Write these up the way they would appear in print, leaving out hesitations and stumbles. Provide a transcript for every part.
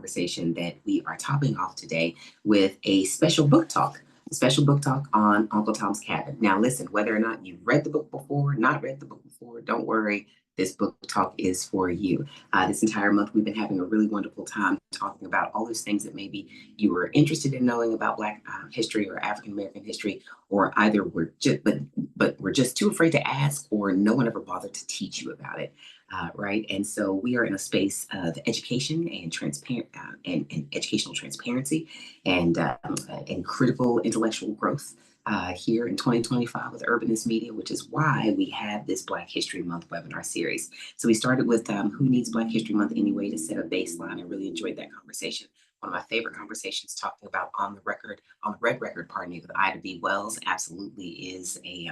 conversation that we are topping off today with a special book talk on Uncle Tom's Cabin. Now, listen, whether or not you've read the book before, not read the book before, don't worry. This book talk is for you. This entire month, we've been having a really wonderful time talking about all those things that maybe you were interested in knowing about Black history or African American history, or either we're just but we're just too afraid to ask, or no one ever bothered to teach you about it. Right. And so we are in a space of education and transparent and educational transparency and critical intellectual growth here in 2025 with Urbanist Media, which is why we have this Black History Month webinar series. So we started with Who Needs Black History Month Anyway to set a baseline. I really enjoyed that conversation. One of my favorite conversations talking about on the red record, pardon me, with Ida B. Wells absolutely is a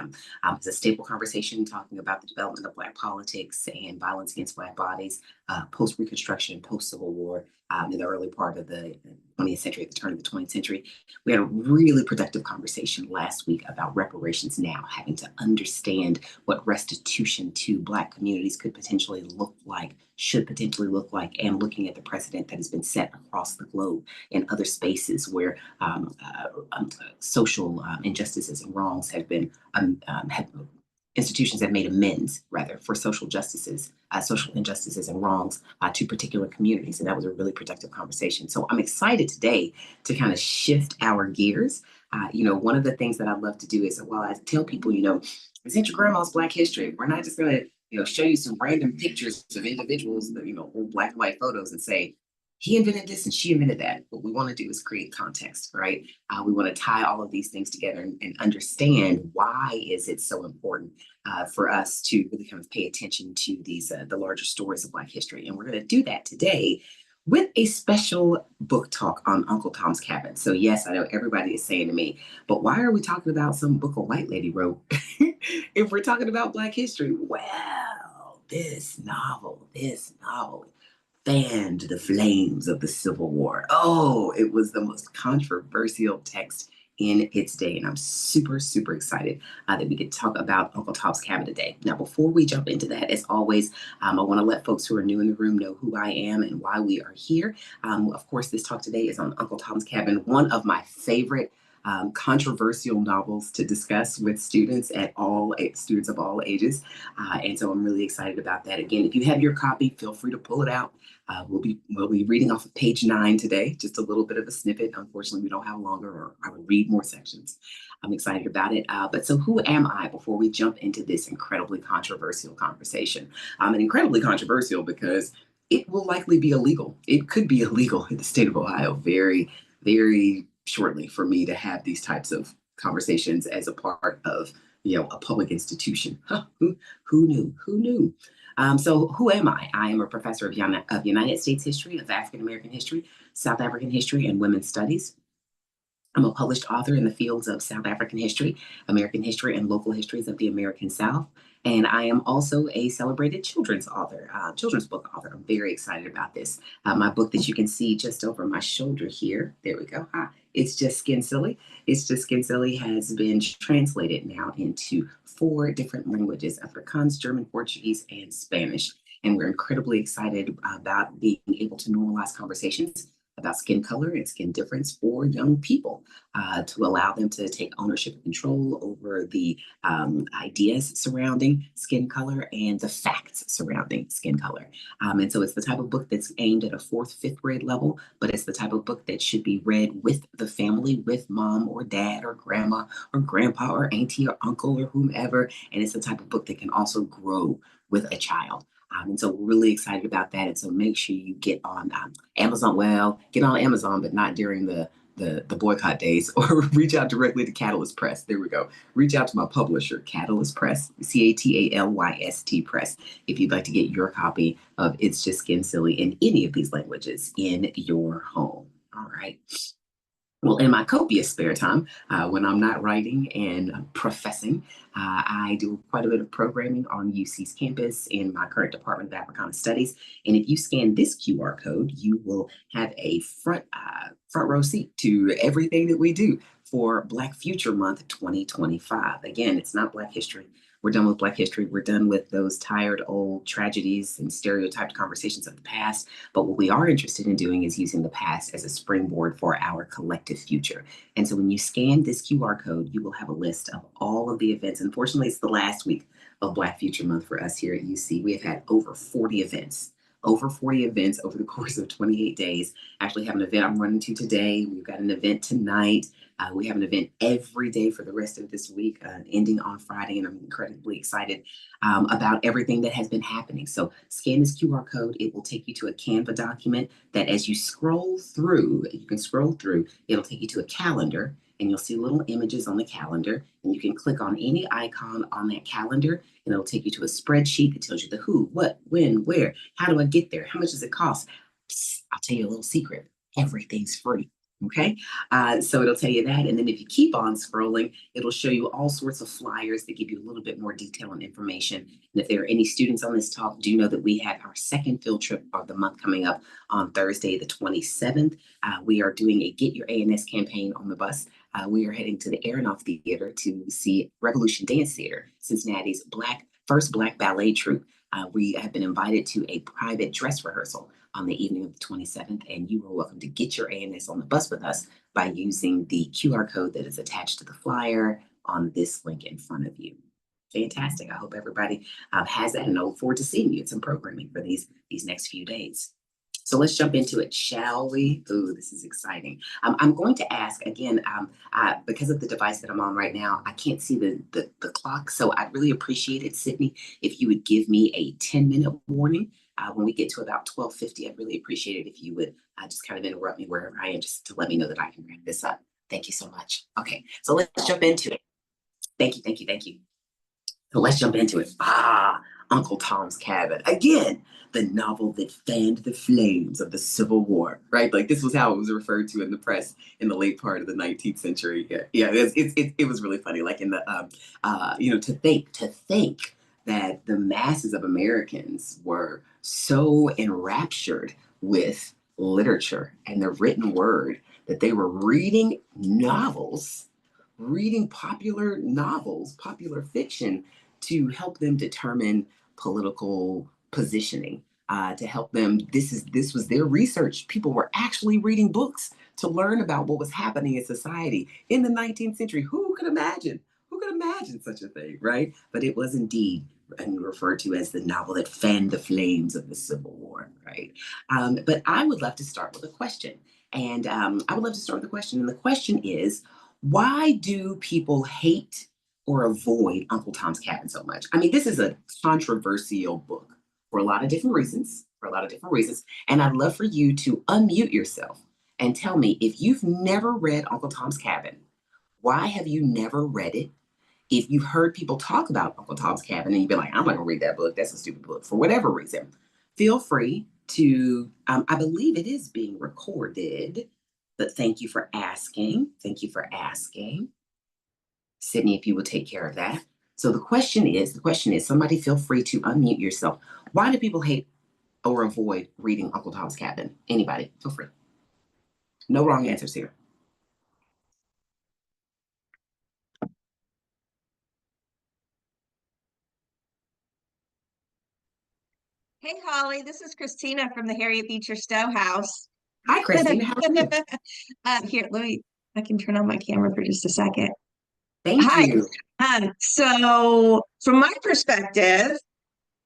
staple conversation talking about the development of Black politics and violence against Black bodies post-Reconstruction, post-Civil War, in the early part of the 20th century, at the turn of the 20th century. We had a really productive conversation last week about reparations now, having to understand what restitution to Black communities could potentially look like, should potentially look like, and looking at the precedent that has been set across the globe in other spaces where social injustices and wrongs have been institutions have made amends rather for social injustices and wrongs to particular communities. And that was a really productive conversation. So I'm excited today to kind of shift our gears. One of the things that I love to do is, while I tell people, present your grandma's Black history. We're not just going to, show you some random pictures of individuals, old black and white photos and say, he invented this and she invented that. What we want to do is create context, right? We want to tie all of these things together and understand why is it so important for us to really kind of pay attention to these the larger stories of Black history. And we're going to do that today with a special book talk on Uncle Tom's Cabin. So yes, I know everybody is saying to me, but why are we talking about some book a white lady wrote if we're talking about Black history? Well, this novel fanned the flames of the Civil War. Oh, it was the most controversial text in its day. And I'm super, super excited that we could talk about Uncle Tom's Cabin today. Now, before we jump into that, as always, I want to let folks who are new in the room know who I am and why we are here. Of course, this talk today is on Uncle Tom's Cabin, one of my favorite controversial novels to discuss with students students of all ages. And so I'm really excited about that. Again, if you have your copy, feel free to pull it out. We'll be reading off of page 9 today, just a little bit of a snippet. Unfortunately, we don't have longer, or I will read more sections. I'm excited about it. But so who am I before we jump into this incredibly controversial conversation? And incredibly controversial because it will likely be illegal. It could be illegal in the state of Ohio very, very shortly for me to have these types of conversations as a part of a public institution. Huh, who knew? Who knew? So who am I? I am a professor of United States history, of African American history, South African history, and women's studies. I'm a published author in the fields of South African history, American history, and local histories of the American South. And I am also a celebrated children's book author. I'm very excited about this. My book that you can see just over my shoulder here, there we go. It's Just Skin Silly. It's Just Skin Silly has been translated now into 4 different languages: Afrikaans, German, Portuguese, and Spanish. And we're incredibly excited about being able to normalize conversations about skin color and skin difference for young people, to allow them to take ownership and control over the ideas surrounding skin color and the facts surrounding skin color. And so it's the type of book that's aimed at a 4th, 5th grade level, but it's the type of book that should be read with the family, with mom or dad or grandma or grandpa or auntie or uncle or whomever. And it's the type of book that can also grow with a child. And so we're really excited about that. And so make sure you get on Amazon. Well, get on Amazon, but not during the boycott days, or reach out directly to Catalyst Press. There we go. Reach out to my publisher, Catalyst Press, CATALYST Press, if you'd like to get your copy of It's Just Skin Silly in any of these languages in your home. All right. Well, in my copious spare time, when I'm not writing and professing, I do quite a bit of programming on UC's campus in my current Department of Africana Studies. And if you scan this QR code, you will have a front row seat to everything that we do for Black Future Month 2025. Again, it's not Black History We're done with Black history. We're done with those tired old tragedies and stereotyped conversations of the past. But what we are interested in doing is using the past as a springboard for our collective future. And so when you scan this QR code, you will have a list of all of the events. Unfortunately, it's the last week of Black Future Month for us here at UC. We have had over 40 events. Over 40 events over the course of 28 days. Actually, have an event I'm running to today. We've got an event tonight. We have an event every day for the rest of this week, ending on Friday, and I'm incredibly excited about everything that has been happening. So scan this QR code. It will take you to a Canva document that as you scroll through, you can scroll through, it'll take you to a calendar, and you'll see little images on the calendar, and you can click on any icon on that calendar, and it'll take you to a spreadsheet that tells you the who, what, when, where, how do I get there, how much does it cost. Psst, I'll tell you a little secret. Everything's free. Okay. So it'll tell you that. And then if you keep on scrolling, it'll show you all sorts of flyers that give you a little bit more detail and information. And if there are any students on this talk, do know that we have our second field trip of the month coming up on Thursday, the 27th. We are doing a Get Your ANS campaign on the bus. We are heading to the Aronoff Theater to see Revolution Dance Theater, Cincinnati's first Black ballet troupe. We have been invited to a private dress rehearsal on the evening of the 27th, and you are welcome to get your ANS on the bus with us by using the QR code that is attached to the flyer on this link in front of you. Fantastic. I hope everybody has that, and I look forward to seeing you at some programming for these next few days. So let's jump into it, shall we? Ooh, this is exciting. I'm going to ask again, because of the device that I'm on right now, I can't see the clock. So I'd really appreciate it, Sydney, if you would give me a 10-minute warning. When we get to about 12:50, I'd really appreciate it if you would just kind of interrupt me wherever I am, just to let me know that I can wrap this up. Thank you so much. Okay, so let's jump into it. Thank you, thank you, thank you. So let's jump into it. Uncle Tom's Cabin. Again, the novel that fanned the flames of the Civil War, right? Like this was how it was referred to in the press in the late part of the 19th century. Yeah, it was really funny. Like in the, to think that the masses of Americans were so enraptured with literature and the written word that they were reading popular novels, popular fiction to help them determine political positioning, to help them. This was their research. People were actually reading books to learn about what was happening in society in the 19th century. Who could imagine? Who could imagine such a thing, right? But it was indeed and referred to as the novel that fanned the flames of the Civil War, right? But I would love to start with a question. And And the question is, why do people hate or avoid Uncle Tom's Cabin so much? I mean, this is a controversial book for a lot of different reasons, And I'd love for you to unmute yourself and tell me if you've never read Uncle Tom's Cabin, why have you never read it? If you've heard people talk about Uncle Tom's Cabin and you've been like, I'm not gonna read that book, that's a stupid book, for whatever reason, feel free to, I believe it is being recorded, but thank you for asking. Thank you for asking. Sydney, if you will take care of that. So the question is, somebody feel free to unmute yourself. Why do people hate or avoid reading Uncle Tom's Cabin? Anybody, feel free. No wrong answers here. Hey, Holly, this is Christina from the Harriet Beecher Stowe House. Hi, Christina. How are you? Here, I can turn on my camera for just a second. Thank Hi. you. So from my perspective,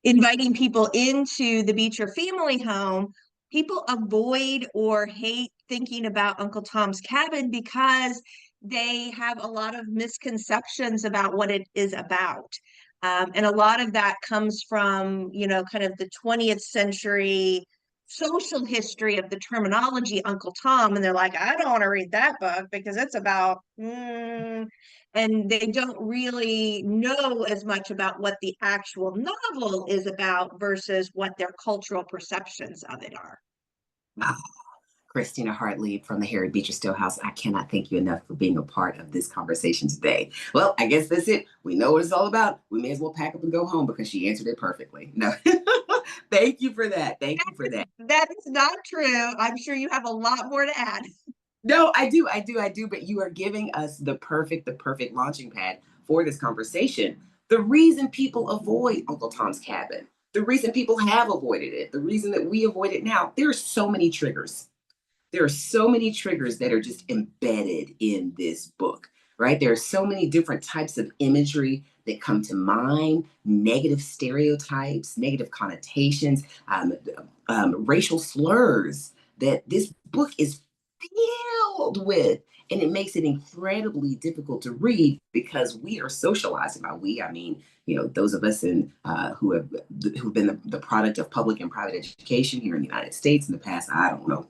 inviting people into the Beecher family home, people avoid or hate thinking about Uncle Tom's Cabin because they have a lot of misconceptions about what it is about. And a lot of that comes from, kind of the 20th century social history of the terminology Uncle Tom. And they're like, I don't want to read that book because it's about, and they don't really know as much about what the actual novel is about versus what their cultural perceptions of it are. Ah, Christina Hartley from the Harriet Beecher Stowe House. I cannot thank you enough for being a part of this conversation today. Well, I guess that's it. We know what it's all about. We may as well pack up and go home because she answered it perfectly. No, thank you for that. Thank you for that. That is not true. I'm sure you have a lot more to add. No, I do. But you are giving us the perfect launching pad for this conversation The reason people avoid Uncle Tom's Cabin, the reason people have avoided it, the reason that we avoid it now, there are so many triggers. There are so many triggers that are just embedded in this book, right? There are so many different types of imagery that come to mind, negative stereotypes, negative connotations, racial slurs that this book is filled with. And it makes it incredibly difficult to read because we are socialized. By we, I mean, those of us who've been the product of public and private education here in the United States in the past, I don't know,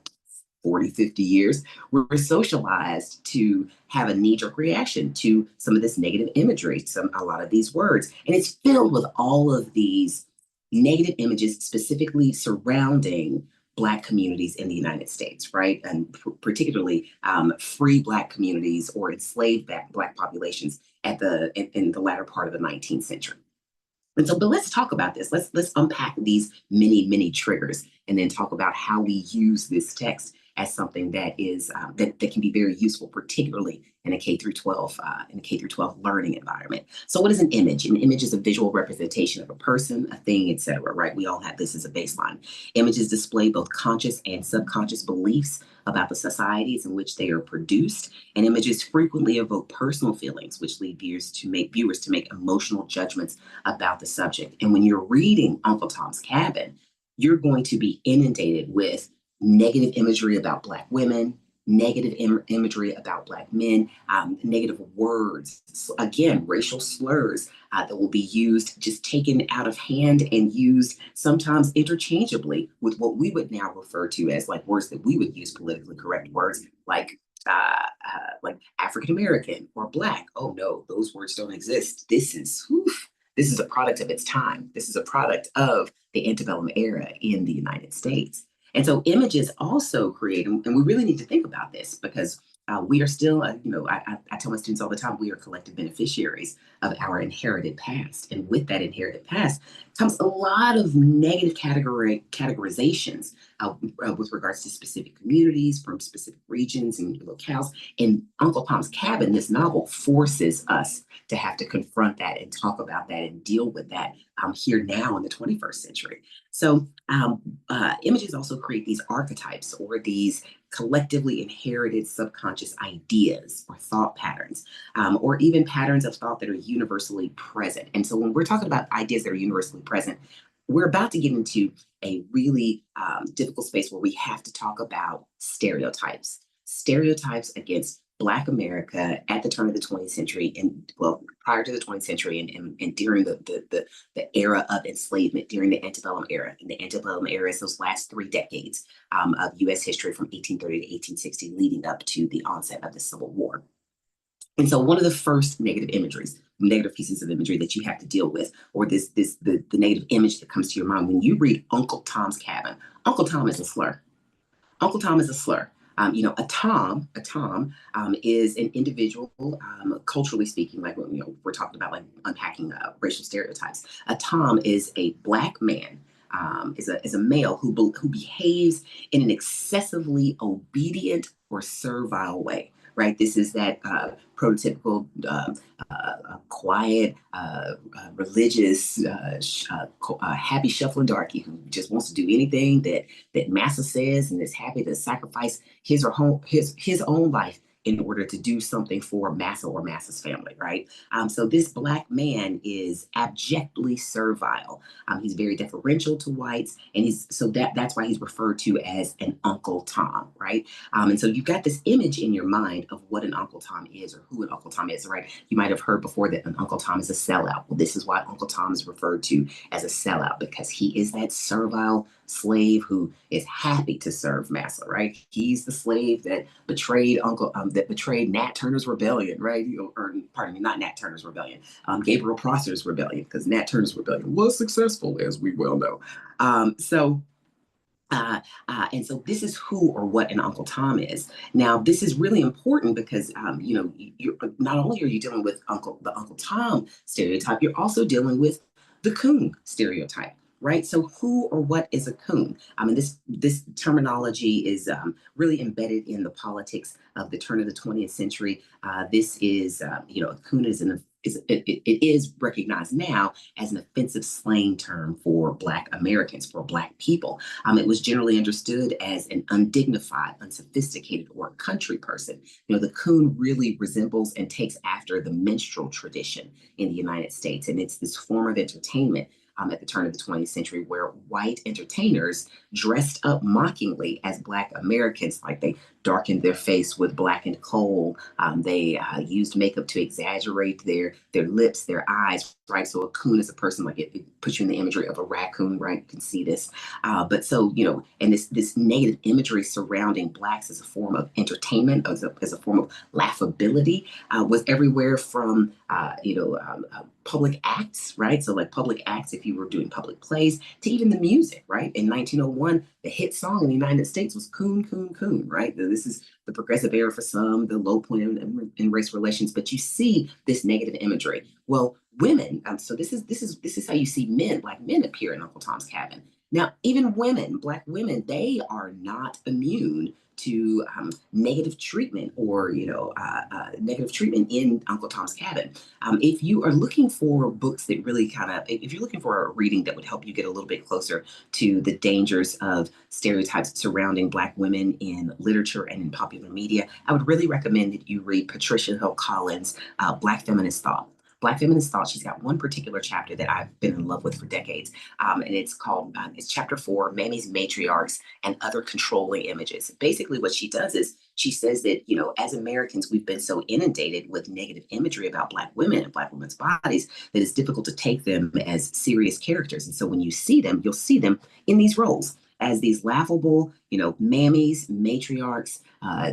40, 50 years, we're socialized to have a knee-jerk reaction to some of this negative imagery, a lot of these words. And it's filled with all of these negative images specifically surrounding Black communities in the United States, right? And particularly free Black communities or enslaved Black populations in the latter part of the 19th century. And so, but let's talk about this. Let's unpack these many triggers, and then talk about how we use this text as something that is that can be very useful, particularly in a K through 12 learning environment. So, what is an image? An image is a visual representation of a person, a thing, etc. Right? We all have this as a baseline. Images display both conscious and subconscious beliefs about the societies in which they are produced, and images frequently evoke personal feelings, which lead viewers to make emotional judgments about the subject. And when you're reading Uncle Tom's Cabin, you're going to be inundated with negative imagery about Black women, negative imagery about Black men, negative words, so again, racial slurs that will be used, just taken out of hand and used sometimes interchangeably with what we would now refer to as like words that we would use politically correct words like African American or Black. Oh no, those words don't exist. This is a product of its time. This is a product of the antebellum era in the United States. And so images also create, and we really need to think about this because we are still, I tell my students all the time, we are collective beneficiaries of our inherited past. And with that inherited past comes a lot of negative categorizations with regards to specific communities from specific regions and locales. And Uncle Tom's Cabin, this novel, forces us to have to confront that and talk about that and deal with that here now in the 21st century. So images also create these archetypes or these collectively inherited subconscious ideas or thought patterns, or even patterns of thought that are universally present. And so when we're talking about ideas that are universally present, we're about to get into a really difficult space where we have to talk about stereotypes against Black America at the turn of the 20th century, and well, prior to the 20th century, and during the era of enslavement, during the antebellum era. And the antebellum era is those last 3 decades of US history from 1830 to 1860, leading up to the onset of the Civil War. And so one of the first negative pieces of imagery that you have to deal with, or the negative image that comes to your mind when you read Uncle Tom's Cabin. Uncle Tom is a slur. Uncle Tom is a slur. A Tom is an individual, culturally speaking, like we're talking about, like unpacking racial stereotypes. A Tom is a Black man, is a male who behaves in an excessively obedient or servile way. Right. This is that prototypical, quiet, religious, happy shuffling darky who just wants to do anything that massa says and is happy to sacrifice his own life in order to do something for massa or massa's family, right? So this Black man is abjectly servile. He's very deferential to whites, and that's why he's referred to as an Uncle Tom, right? And so you've got this image in your mind of what an Uncle Tom is or who an Uncle Tom is, right? You might have heard before that an Uncle Tom is a sellout. Well, this is why Uncle Tom is referred to as a sellout, because he is that servile slave who is happy to serve massa, right? He's the slave that betrayed Nat Turner's rebellion, right? Or pardon me, not Nat Turner's rebellion, Gabriel Prosser's rebellion, because Nat Turner's rebellion was successful, as we well know. And so this is who or what an Uncle Tom is. Now, this is really important because, you're not only are you dealing with the Uncle Tom stereotype, you're also dealing with the coon stereotype. right? So who or what is a coon? I mean, this terminology is really embedded in the politics of the turn of the 20th century. This is, a coon it is recognized now as an offensive slang term for Black Americans, for Black people. It was generally understood as an undignified, unsophisticated, or a country person. The coon really resembles and takes after the minstrel tradition in the United States, and it's this form of entertainment at the turn of the 20th century, where white entertainers dressed up mockingly as Black Americans, like they darkened their face with blackened coal. They used makeup to exaggerate their lips, their eyes, right? So a coon is a person, like it puts you in the imagery of a raccoon, right? You can see this. But so, and this negative imagery surrounding Blacks as a form of entertainment, as a form of laughability, was everywhere from, public acts, right? So like public acts, if you were doing public plays, to even the music, right? In 1901, the hit song in the United States was Coon, Coon, Coon, right? This is the progressive era for some, the low point in race relations, but you see this negative imagery. Well, women, so this is how you see men, Black men appear in Uncle Tom's Cabin. Now, even women, Black women, they are not immune to negative treatment or negative treatment in Uncle Tom's Cabin. If you are looking for books that really if you're looking for a reading that would help you get a little bit closer to the dangers of stereotypes surrounding Black women in literature and in popular media, I would really recommend that you read Patricia Hill Collins' Black Feminist Thought. Black Feminist Thought, she's got one particular chapter that I've been in love with for decades. And it's called, it's chapter 4, Mammy's Matriarchs and Other Controlling Images. Basically, what she does is she says that, as Americans, we've been so inundated with negative imagery about Black women and Black women's bodies that it's difficult to take them as serious characters. And so when you see them, you'll see them in these roles as these laughable, mammies, matriarchs,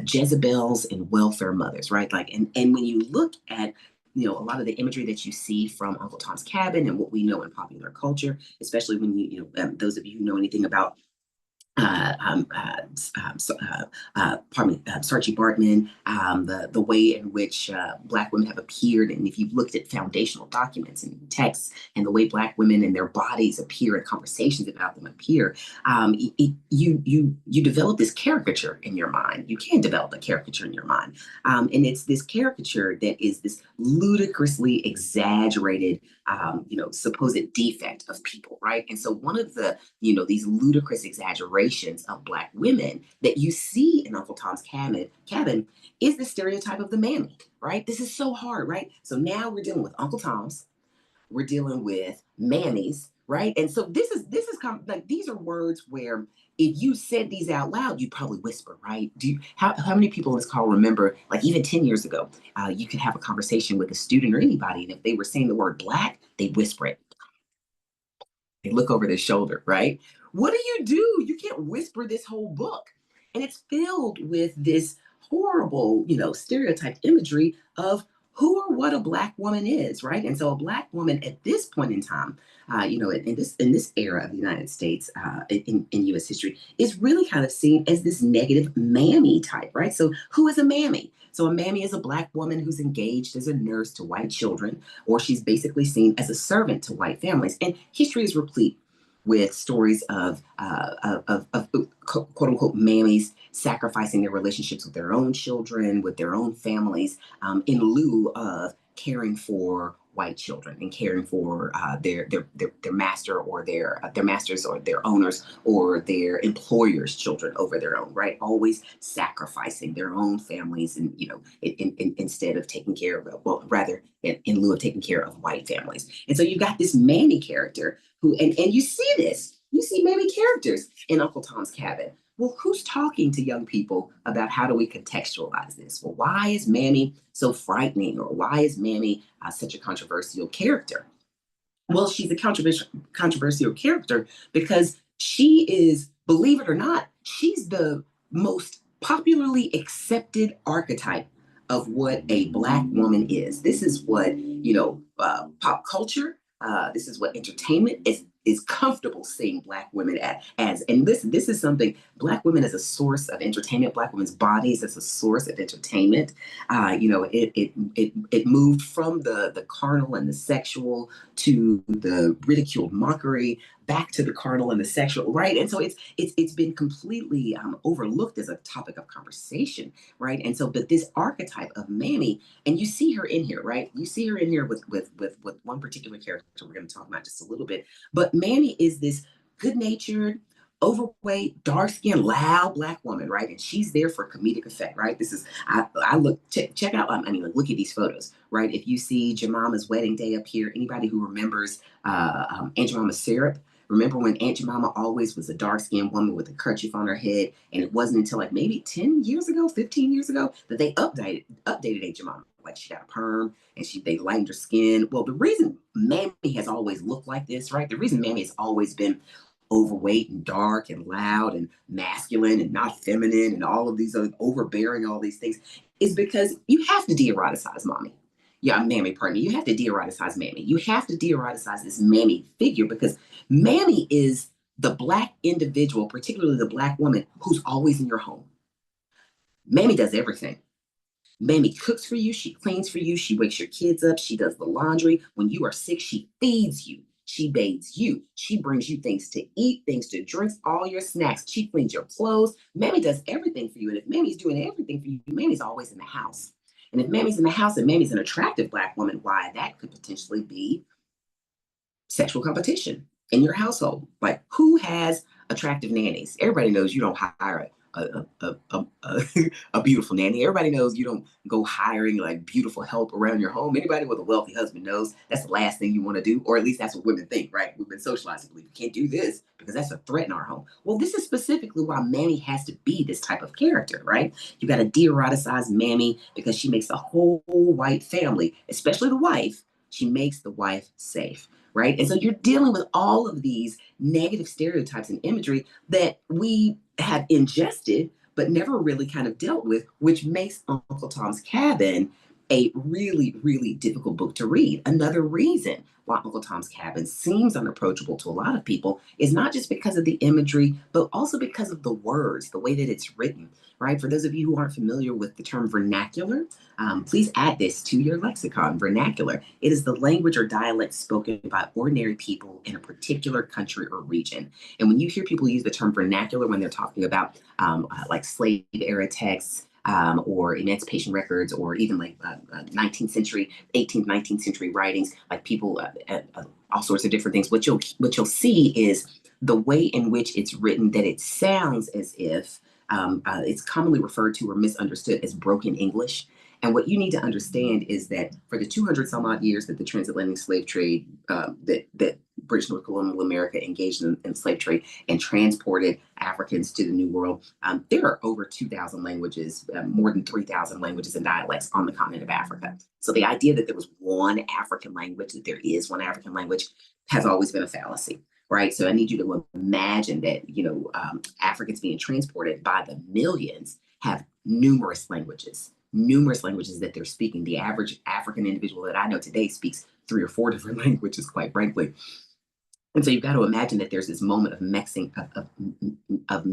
Jezebels, and welfare mothers, right? And when you look at a lot of the imagery that you see from Uncle Tom's Cabin and what we know in popular culture, especially when those of you who know anything about pardon me, Saartjie Baartman, the way in which Black women have appeared, and if you've looked at foundational documents and texts, and the way Black women and their bodies appear and conversations about them appear, you develop this caricature in your mind. You can develop a caricature in your mind, and it's this caricature that is this ludicrously exaggerated, supposed defect of people, right? And so one of the these ludicrous exaggerations of Black women that you see in Uncle Tom's Cabin is the stereotype of the mammy, right? This is so hard, right? So now we're dealing with Uncle Tom's, we're dealing with mammies, right? And so this is like, these are words where if you said these out loud, you'd probably whisper, right? How many people in this call remember, like even 10 years ago, you could have a conversation with a student or anybody, and if they were saying the word Black, they'd whisper it. They look over their shoulder, right? What do? You can't whisper this whole book. And it's filled with this horrible, stereotyped imagery of who or what a Black woman is, right? And so a Black woman at this point in time, in this era of the United States, in U.S. history, is really kind of seen as this negative mammy type, right? So who is a mammy? So a mammy is a Black woman who's engaged as a nurse to white children, or she's basically seen as a servant to white families. And history is replete with stories of quote unquote mammies sacrificing their relationships with their own children, with their own families, in lieu of caring for white children and caring for their master or their masters or their owners or their employers' children over their own, right? Always sacrificing their own families, and instead of taking care of, well, rather in lieu of taking care of white families. And so you've got this mammy character who, and you see mammy characters in Uncle Tom's Cabin. Well, who's talking to young people about how do we contextualize this? Well, why is Mammy so frightening, or why is Mammy such a controversial character? Well, she's a controversial character because she is, believe it or not, she's the most popularly accepted archetype of what a Black woman is. This is what, pop culture, this is what entertainment is comfortable seeing Black women as. And this is something, Black women as a source of entertainment, Black women's bodies as a source of entertainment. It moved from the carnal and the sexual to the ridiculed mockery, back to the carnal and the sexual, right? And so it's been completely overlooked as a topic of conversation, right? And so, but this archetype of Mammy, and you see her in here, right? You see her in here with one particular character we're going to talk about just a little bit. But Mammy is this good-natured, overweight, dark-skinned, loud black woman, right? And she's there for comedic effect, right? This is I look check out. I mean, like, look at these photos, right? If you see Jemima's wedding day up here, anybody who remembers Aunt Jemima Syrup. Remember when Aunt Jemima always was a dark-skinned woman with a kerchief on her head, and it wasn't until like maybe 10 years ago, 15 years ago, that they updated Aunt Jemima. Like, she got a perm and they lightened her skin. Well, the reason Mammy has always looked like this, right? The reason Mammy has always been overweight and dark and loud and masculine and not feminine and all of these other overbearing, all these things, is because you have to de-eroticize mommy. Yeah, Mammy, pardon me. You have to de-eroticize Mammy. You have to de-eroticize this Mammy figure, because Mammy is the black individual, particularly the black woman, who's always in your home. Mammy does everything. Mammy cooks for you, she cleans for you, she wakes your kids up, she does the laundry. When you are sick, she feeds you. She bathes you. She brings you things to eat, things to drink, all your snacks. She cleans your clothes. Mammy does everything for you. And if Mammy's doing everything for you, Mammy's always in the house. And if Mammy's in the house and Mammy's an attractive black woman, why, that could potentially be sexual competition in your household. Like, who has attractive nannies? Everybody knows you don't hire a beautiful nanny. Everybody knows you don't go hiring like beautiful help around your home. Anybody with a wealthy husband knows that's the last thing you want to do, or at least that's what women think, right? We've been socialized to believe you can't do this because that's a threat in our home. Well, this is specifically why Mammy has to be this type of character, right? You got to de-eroticize Mammy because she makes the whole white family, especially the wife, she makes the wife safe, right? And so you're dealing with all of these negative stereotypes and imagery that we have ingested but never really kind of dealt with, which makes Uncle Tom's Cabin a really, really difficult book to read. Another reason why Uncle Tom's Cabin seems unapproachable to a lot of people is not just because of the imagery, but also because of the words, the way that it's written, right? For those of you who aren't familiar with the term vernacular, please add this to your lexicon. Vernacular. It is the language or dialect spoken by ordinary people in a particular country or region. And when you hear people use the term vernacular when they're talking about like slave era texts, or emancipation records, or even like 19th century, 18th, 19th century writings, like people, all sorts of different things. What you'll see is the way in which it's written, that it sounds as if it's commonly referred to or misunderstood as broken English. And what you need to understand is that for the 200 some odd years that the transatlantic slave trade, that British North Colonial America engaged in slave trade and transported Africans to the New World, there are over 2,000 languages, more than 3,000 languages and dialects on the continent of Africa. So the idea that there was one African language, that there is one African language, has always been a fallacy. Right. So I need you to imagine that, Africans being transported by the millions have numerous languages that they're speaking. The average African individual that I know today speaks 3 or 4 different languages, quite frankly. And so you've got to imagine that there's this moment of mixing, of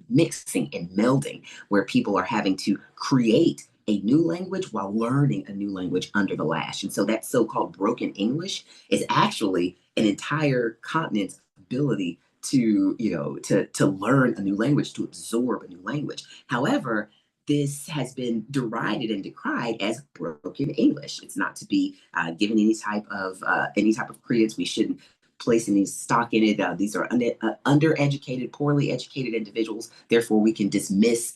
mixing and melding, where people are having to create a new language while learning a new language under the lash. And so that so-called broken English is actually an entire continent's ability to, to learn a new language, to absorb a new language. However, this has been derided and decried as broken English. It's not to be given any type of credence. We shouldn't place any stock in it. These are undereducated, poorly educated individuals. Therefore, we can dismiss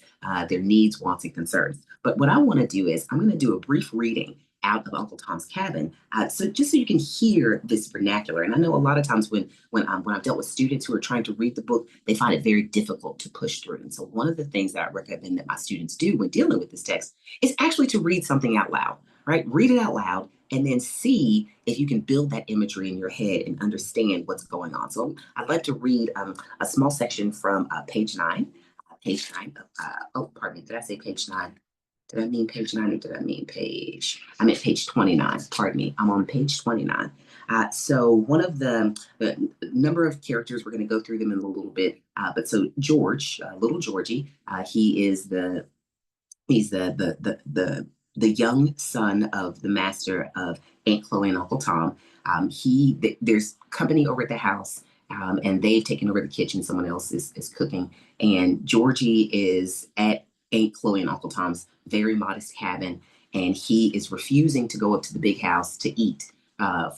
their needs, wants, and concerns. But what I want to do is I'm going to do a brief reading out of Uncle Tom's Cabin, so just so you can hear this vernacular. And I know a lot of times when I've dealt with students who are trying to read the book, they find it very difficult to push through. And so one of the things that I recommend that my students do when dealing with this text is actually to read something out loud, right? Read it out loud and then see if you can build that imagery in your head and understand what's going on. So I'd like to read a small section from page 9. Page 9 of, pardon me, did I say page 9? Did I mean page 9 or did I mean page? I meant page 29, pardon me. I'm on page 29. So one of the number of characters, we're going to go through them in a little bit. But so George, little Georgie, he's the young son of the master of Aunt Chloe and Uncle Tom. There's company over at the house, and they've taken over the kitchen. Someone else is cooking, and Georgie is at Aunt Chloe and Uncle Tom's very modest cabin, and he is refusing to go up to the big house to eat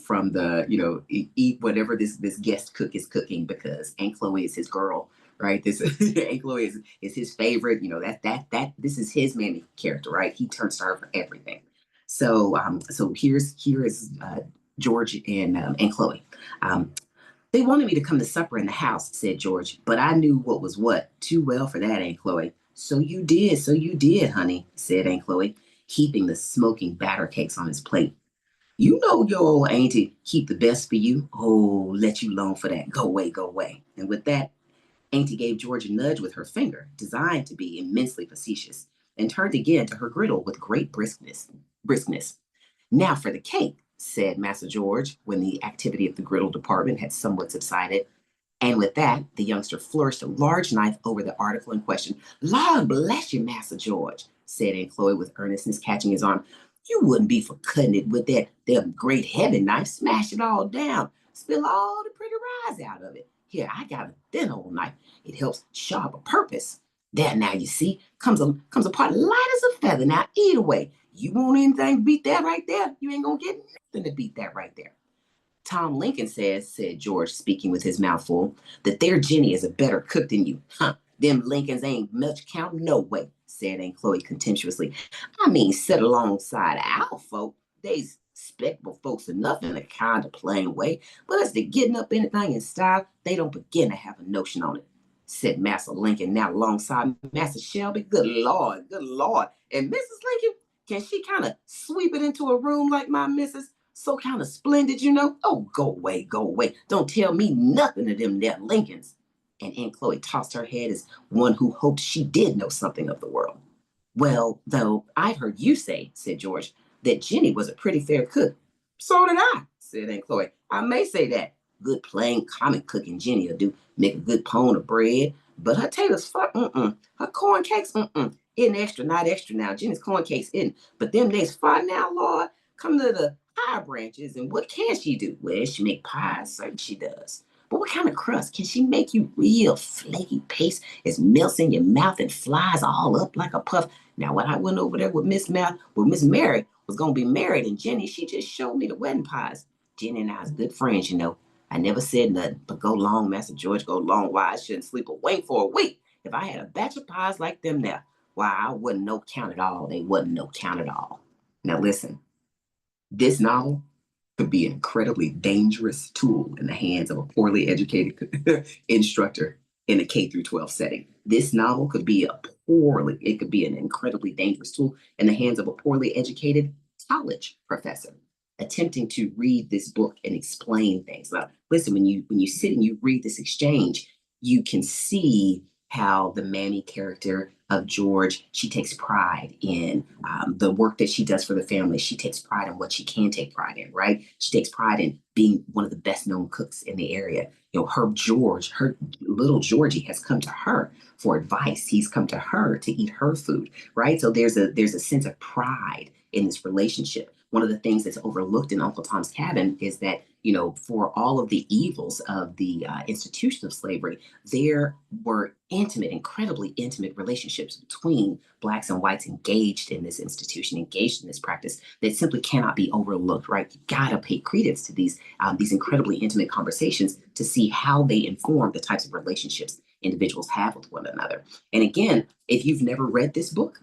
from the, eat whatever this guest cook is cooking, because Aunt Chloe is his girl, right? This Aunt Chloe is his favorite. That this is his main character, right? He turns to her for everything. So here is George and Chloe. Um, they wanted me to come to supper in the house, said George, but I knew what was what too well for that, Aunt Chloe. So you did, honey, said Aunt Chloe, heaping the smoking batter cakes on his plate. You know your old auntie keep the best for you. Oh, let you alone for that. Go away, go away. And with that, Auntie gave George a nudge with her finger, designed to be immensely facetious, and turned again to her griddle with great briskness. Now for the cake, said Master George, when the activity of the griddle department had somewhat subsided. And with that, the youngster flourished a large knife over the article in question. Lord bless you, Master George, said Aunt Chloe with earnestness, catching his arm. You wouldn't be for cutting it with that great heavy knife. Smash it all down. Spill all the pretty rise out of it. Here, I got a thin old knife. It helps sharp a purpose. There now, you see, comes apart light as a feather. Now eat away. You want anything to beat that right there? You ain't gonna get nothing to beat that right there. Tom Lincoln said George, speaking with his mouth full, that their Jenny is a better cook than you. Huh, them Lincolns ain't much count, no way, said Aunt Chloe contemptuously. I mean, sit alongside our folk. They's respectable folks enough in a kind of plain way, but as to getting up anything in style, they don't begin to have a notion on it, said Master Lincoln, now alongside Master Shelby. Good Lord, good Lord. And Mrs. Lincoln, can she kind of sweep it into a room like my missus? So kind of splendid, you know. Oh, go away, go away. Don't tell me nothing of them there Lincolns. And Aunt Chloe tossed her head as one who hoped she did know something of the world. Well, though, I've heard you say, said George, that Jenny was a pretty fair cook. So did I, said Aunt Chloe. I may say that. Good plain common cooking Jenny will do. Make a good pone of bread. But her taters, her corn cakes, isn't extra, not extra now. Jenny's corn cakes isn't. But them days far now, Lord, come to the pie branches, and what can she do? Well, she make pies, certainly she does. But what kind of crust can she make you real flaky paste as melts in your mouth and flies all up like a puff? Now, when I went over there with Miss Mary was gonna be married, and Jenny, she just showed me the wedding pies. Jenny and I was good friends, you know. I never said nothing, but go long, Master George, go long. Why I shouldn't sleep a wink for a week if I had a batch of pies like them there. Why I wasn't no count at all. They wasn't no count at all. Now listen, this novel could be an incredibly dangerous tool in the hands of a poorly educated instructor in a K through 12 setting. This novel it could be an incredibly dangerous tool in the hands of a poorly educated college professor attempting to read this book and explain things. Now, listen, when you sit and you read this exchange, you can see how the Mammy character of George, she takes pride in the work that she does for the family. She takes pride in what she can take pride in, right? She takes pride in being one of the best known cooks in the area. You know, her little Georgie has come to her for advice. He's come to her to eat her food, right? So there's a sense of pride in this relationship. One of the things that's overlooked in Uncle Tom's Cabin is that, for all of the evils of the institution of slavery, there were incredibly intimate relationships between blacks and whites engaged in this institution, engaged in this practice that simply cannot be overlooked, right? You gotta pay credence to these incredibly intimate conversations to see how they inform the types of relationships individuals have with one another. And again, if you've never read this book,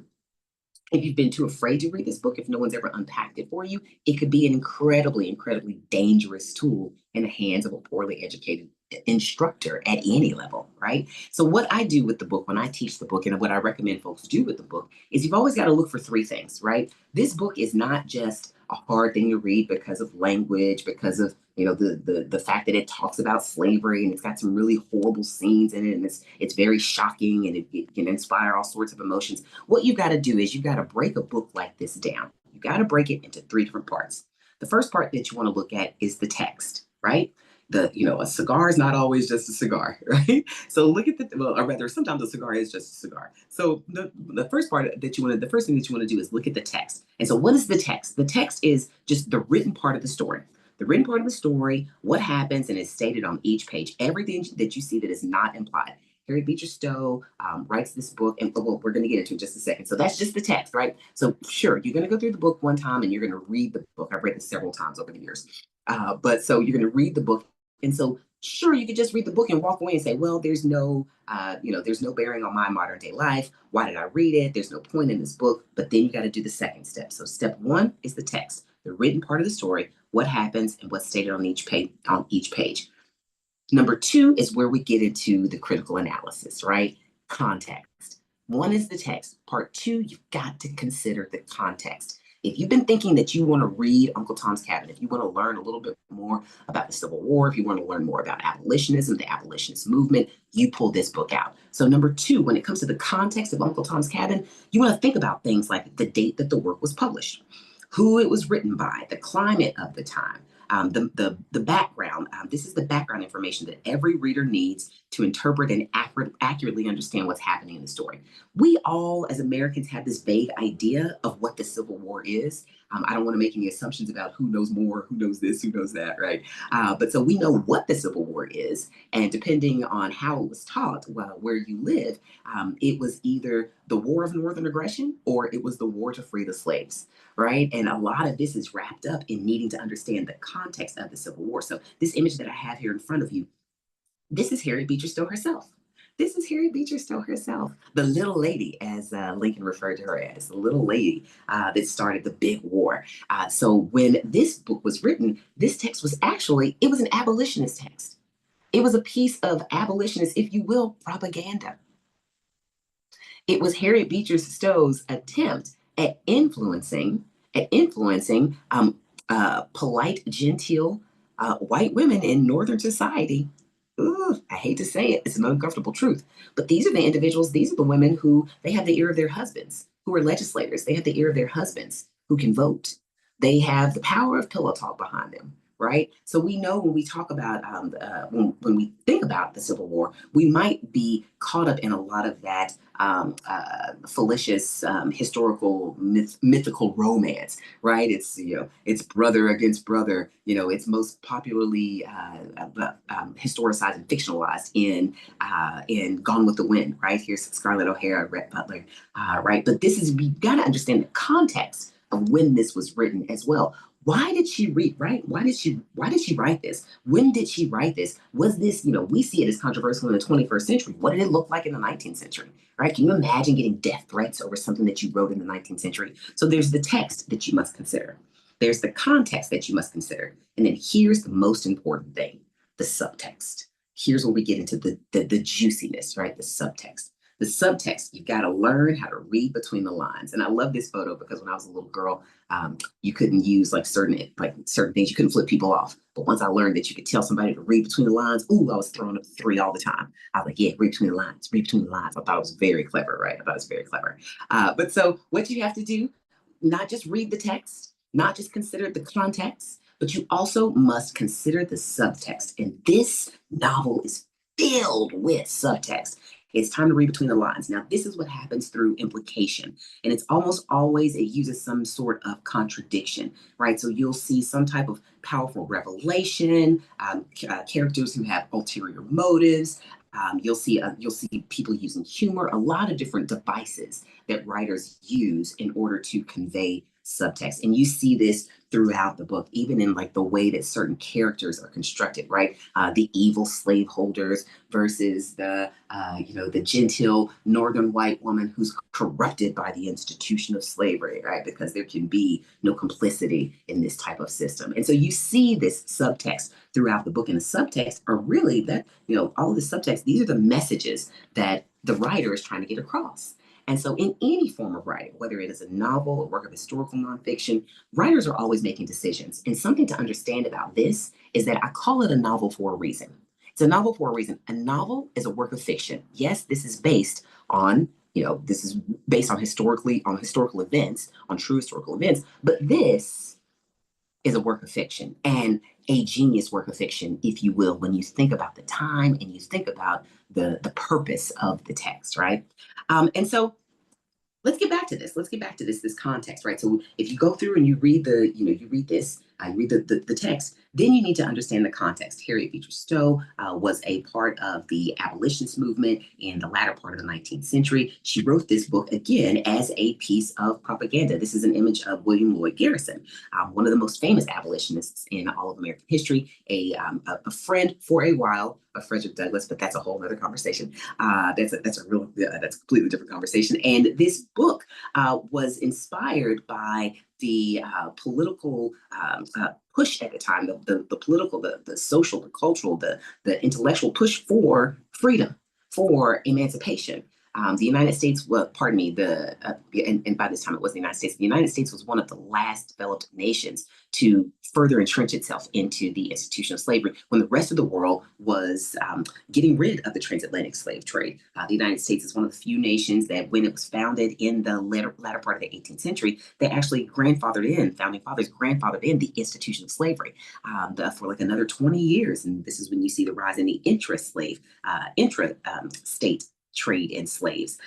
if you've been too afraid to read this book, if no one's ever unpacked it for you, it could be an incredibly, incredibly dangerous tool in the hands of a poorly educated instructor at any level, right? So, what I do with the book when I teach the book, and what I recommend folks do with the book, is you've always got to look for three things, right? This book is not just a hard thing to read because of language, because of the fact that it talks about slavery and it's got some really horrible scenes in it, and it's very shocking, and it can inspire all sorts of emotions. What you've got to do is you've got to break a book like this down. You've got to break it into three different parts. The first part that you want to look at is the text, right? A cigar is not always just a cigar, right? So look at or rather, sometimes a cigar is just a cigar. So the first the first thing that you want to do is look at the text. And so what is the text? The text is just the written part of the story. the written part of the story, what happens, and is stated on each page. Everything that you see that is not implied. Harriet Beecher Stowe writes this book, and well, we're going to get into it in just a second. So that's just the text, right? So sure, you're going to go through the book one time, and you're going to read the book. I've read it several times over the years, but so you're going to read the book, and so sure, you could just read the book and walk away and say, well, there's no, there's no bearing on my modern day life. Why did I read it? There's no point in this book. But then you got to do the second step. So step one is the text, the written part of the story, what happens and what's stated on each page. Number two is where we get into the critical analysis, right? Context. One is the text. Part two, you've got to consider the context. If you've been thinking that you want to read Uncle Tom's Cabin, if you want to learn a little bit more about the Civil War, if you want to learn more about abolitionism, the abolitionist movement, you pull this book out. So, number two, when it comes to the context of Uncle Tom's Cabin, you want to think about things like the date that the work was published, who it was written by, the climate of the time, the background. This is the background information that every reader needs to interpret and accurately understand what's happening in the story. We all, as Americans, have this vague idea of what the Civil War is. I don't want to make any assumptions about who knows more, who knows this, who knows that, right? But so we know what the Civil War is, and depending on how it was taught, well, where you live, it was either the War of Northern Aggression or it was the war to free the slaves, right? And a lot of this is wrapped up in needing to understand the context of the Civil War. So this image that I have here in front of you, this is Harriet Beecher Stowe herself. This is Harriet Beecher Stowe herself, the little lady, as Lincoln referred to her as, the little lady that started the big war. So when this book was written, this text was actually, it was an abolitionist text. It was a piece of abolitionist, if you will, propaganda. It was Harriet Beecher Stowe's attempt at polite, genteel white women in Northern society. Ooh, I hate to say it, it's an uncomfortable truth. But these are the individuals, these are the women who they have the ear of their husbands, who are legislators. They have the ear of their husbands who can vote. They have the power of pillow talk behind them, right? So we know when we talk about, when we think about the Civil War, we might be caught up in a lot of that fallacious historical mythical romance, right? It's it's brother against brother. It's most popularly historicized and fictionalized in Gone with the Wind, right? Here's Scarlett O'Hara, Rhett Butler, right? But this is we got to understand the context of when this was written as well. Why did she read, right? Why did she write this? When did she write this? Was this, we see it as controversial in the 21st century. What did it look like in the 19th century? Right? Can you imagine getting death threats over something that you wrote in the 19th century? So there's the text that you must consider. There's the context that you must consider. And then here's the most important thing, the subtext. Here's where we get into the juiciness, right? The subtext, you've got to learn how to read between the lines. And I love this photo because when I was a little girl, you couldn't use certain things. You couldn't flip people off. But once I learned that you could tell somebody to read between the lines, ooh, I was throwing up three all the time. I was like, yeah, read between the lines, read between the lines. I thought it was very clever, right? I thought it was very clever. But so what you have to do, not just read the text, not just consider the context, but you also must consider the subtext. And this novel is filled with subtext. It's time to read between the lines. Now, this is what happens through implication. And it's almost always, it uses some sort of contradiction, right? So you'll see some type of powerful revelation, characters who have ulterior motives. You'll see people using humor, a lot of different devices that writers use in order to convey subtext. And you see this throughout the book, even in the way that certain characters are constructed, right? The evil slaveholders versus the genteel northern white woman who's corrupted by the institution of slavery, right? Because there can be no complicity in this type of system. And so you see this subtext throughout the book, and the subtext are really that, all of the subtext, these are the messages that the writer is trying to get across. And so, in any form of writing, whether it is a novel, a work of historical nonfiction, writers are always making decisions. And something to understand about this is that I call it a novel for a reason. It's a novel for a reason. A novel is a work of fiction. Yes, this is based on, historical events, on true historical events, but this is a work of fiction and a genius work of fiction, if you will, when you think about the time and you think about the purpose of the text, right? And so let's get back to this. Let's get back to this context, right? So if you go through and you read you read this, I read the text. Then you need to understand the context. Harriet Beecher Stowe was a part of the abolitionist movement in the latter part of the 19th century. She wrote this book again as a piece of propaganda. This is an image of William Lloyd Garrison, one of the most famous abolitionists in all of American history, a friend for a while of Frederick Douglass, but that's a whole other conversation. That's a completely different conversation. And this book was inspired by the political push at the time, the political, the social, the cultural, the intellectual push for freedom, for emancipation. The United States, well, pardon me, and by this time it was the United States. The United States was one of the last developed nations to further entrench itself into the institution of slavery when the rest of the world was getting rid of the transatlantic slave trade. The United States is one of the few nations that, when it was founded in the latter part of the 18th century, they actually founding fathers grandfathered in the institution of slavery for like another 20 years. And this is when you see the rise in the intra-state trade in slaves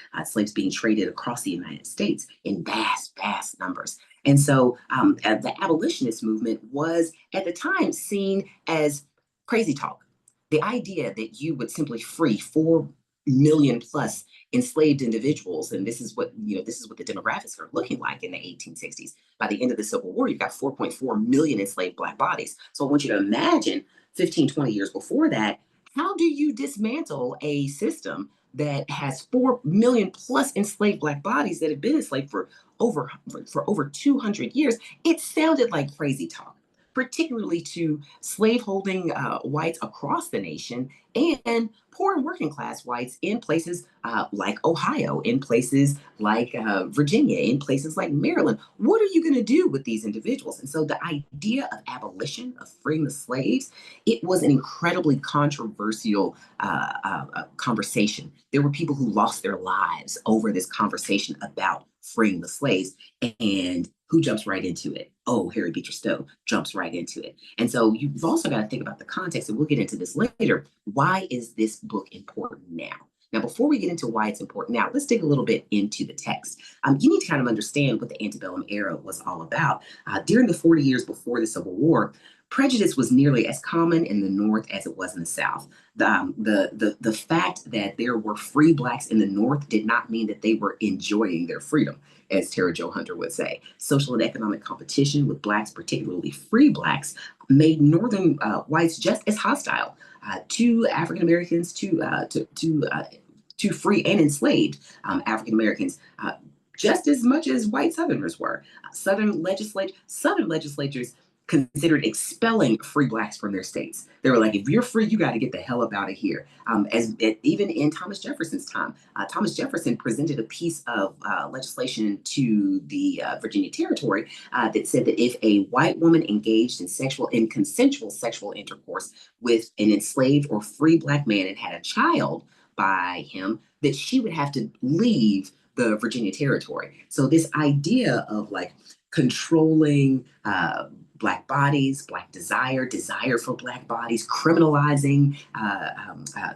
being traded across the United States in vast, vast numbers. And so the abolitionist movement was at the time seen as crazy talk. The idea that you would simply free 4 million plus enslaved individuals, and this is what the demographics are looking like in the 1860s. By the end of the Civil War, you've got 4.4 million enslaved Black bodies. So I want you to imagine 15, 20 years before that, how do you dismantle a system that has 4 million plus enslaved Black bodies that have been enslaved over for over 200 years? It sounded like crazy talk, particularly to slaveholding whites across the nation and poor and working class whites in places like Ohio, in places like Virginia, in places like Maryland. What are you going to do with these individuals? And so the idea of abolition, of freeing the slaves, it was an incredibly controversial conversation. There were people who lost their lives over this conversation about freeing the slaves. And who jumps right into it? Oh, Harriet Beecher Stowe jumps right into it. And so you've also got to think about the context, and we'll get into this later. Why is this book important now? Now, before we get into why it's important now, let's dig a little bit into the text. You need to kind of understand what the antebellum era was all about. During the 40 years before the Civil War, prejudice was nearly as common in the North as it was in the South. The fact that there were free Blacks in the North did not mean that they were enjoying their freedom, as Tara Jo Hunter would say. Social and economic competition with Blacks, particularly free Blacks, made Northern whites just as hostile to African Americans, to free and enslaved African Americans. Just as much as white Southerners were. Southern legislatures considered expelling free Blacks from their states. They were like, if you're free, you got to get the hell up out of here. Even in Thomas Jefferson's time, Thomas Jefferson presented a piece of legislation to the Virginia Territory that said that if a white woman engaged in consensual sexual intercourse with an enslaved or free Black man and had a child by him, that she would have to leave the Virginia Territory. So this idea of like controlling Black bodies, Black desire for Black bodies, criminalizing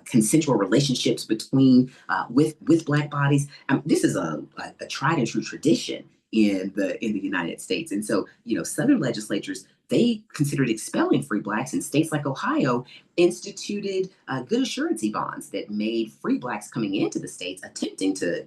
consensual relationships with Black bodies. This is a tried and true tradition in the United States. And so, Southern legislatures, they considered expelling free Blacks, in states like Ohio instituted good assurance bonds that made free Blacks coming into the states, attempting to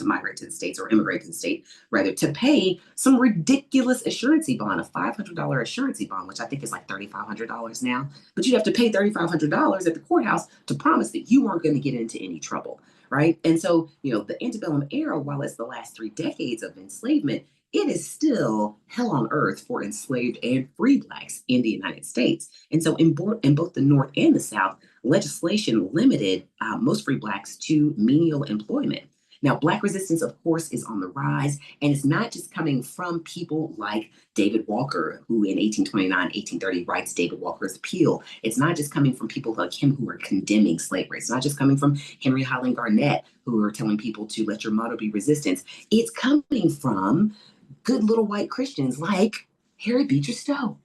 migrate to the states or immigrate to the state, rather, to pay some ridiculous assurance bond, a $500 assurance bond, which I think is like $3,500 now. But you'd have to pay $3,500 at the courthouse to promise that you weren't going to get into any trouble, right? And so, the antebellum era, while it's the last 3 decades of enslavement, it is still hell on earth for enslaved and free Blacks in the United States. And so in both the North and the South, legislation limited most free Blacks to menial employment. Now, Black resistance, of course, is on the rise, and it's not just coming from people like David Walker, who in 1829, 1830 writes David Walker's Appeal. It's not just coming from people like him who are condemning slavery. It's not just coming from Henry Highland Garnett, who are telling people to let your motto be resistance. It's coming from good little white Christians like Harriet Beecher Stowe.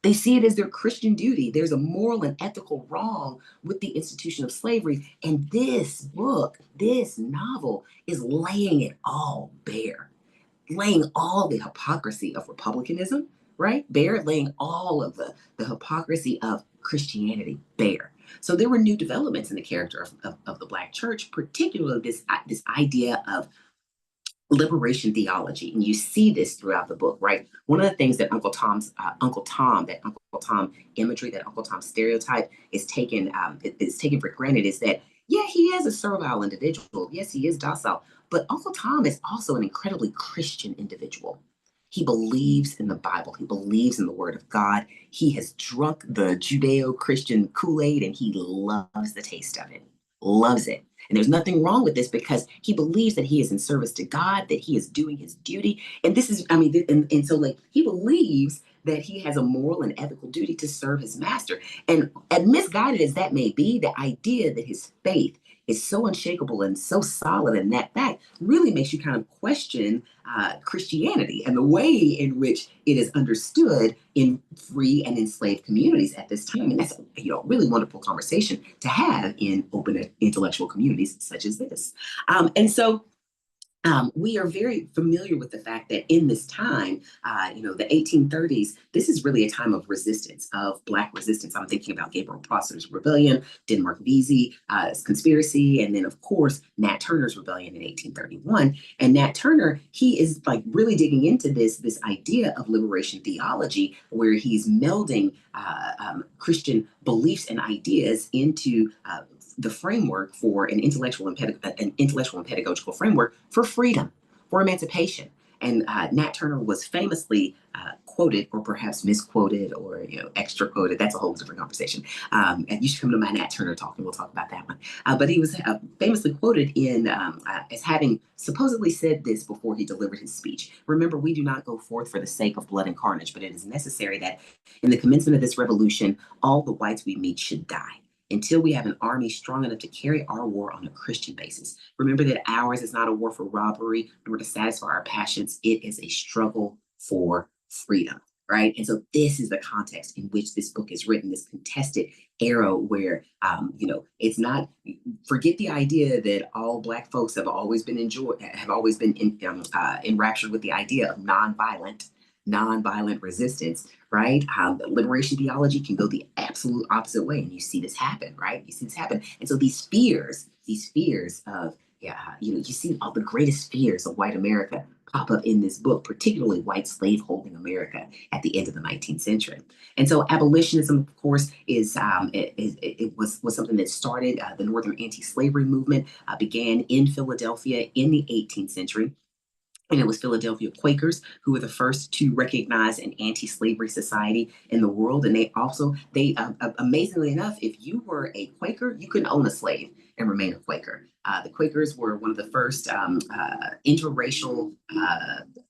They see it as their Christian duty. There's a moral and ethical wrong with the institution of slavery. And this book, this novel, is laying it all bare, laying all the hypocrisy of republicanism, right? Bare, laying all of the hypocrisy of Christianity bare. So there were new developments in the character of the Black church, particularly this idea of liberation theology, and you see this throughout the book, right? One of the things that Uncle Tom imagery, that Uncle Tom stereotype is taken for granted is that yeah, he is a servile individual. Yes, he is docile, but Uncle Tom is also an incredibly Christian individual. He believes in the Bible. He believes in the Word of God. He has drunk the Judeo-Christian Kool-Aid, and he loves the taste of it. Loves it. And there's nothing wrong with this because he believes that he is in service to God, that he is doing his duty. And this is, I mean, and so like he believes that he has a moral and ethical duty to serve his master. And misguided as that may be, the idea that his faith is so unshakable and so solid in that fact really makes you kind of question Christianity and the way in which it is understood in free and enslaved communities at this time. And that's a really wonderful conversation to have in open intellectual communities such as this. We are very familiar with the fact that in this time, the 1830s, this is really a time of resistance, of Black resistance. I'm thinking about Gabriel Prosser's rebellion, Denmark Vesey's conspiracy, and then, of course, Nat Turner's rebellion in 1831. And Nat Turner, he is like really digging into this idea of liberation theology, where he's melding Christian beliefs and ideas into the framework for an intellectual and pedagogical framework for freedom, for emancipation. And Nat Turner was famously quoted, or perhaps misquoted, or extra quoted. That's a whole different conversation. And you should come to my Nat Turner talk, and we'll talk about that one. But he was famously quoted as having supposedly said this before he delivered his speech. Remember, we do not go forth for the sake of blood and carnage, but it is necessary that in the commencement of this revolution, all the whites we meet should die until we have an army strong enough to carry our war on a Christian basis. Remember that ours is not a war for robbery nor to satisfy our passions. It is a struggle for freedom, right? And so this is the context in which this book is written, this contested era where, it's not, forget the idea that all Black folks have always been enraptured with the idea of nonviolent resistance, right? Liberation theology can go the absolute opposite way, and you see this happen, right? You see this happen, and so these fears of you see all the greatest fears of white America pop up in this book, particularly white slaveholding America at the end of the 19th century. And so abolitionism, of course, was something that started the Northern anti-slavery movement, began in Philadelphia in the 18th century. And it was Philadelphia Quakers who were the first to recognize an anti-slavery society in the world. And amazingly enough, if you were a Quaker, you couldn't own a slave and remain a Quaker. The Quakers were one of the first interracial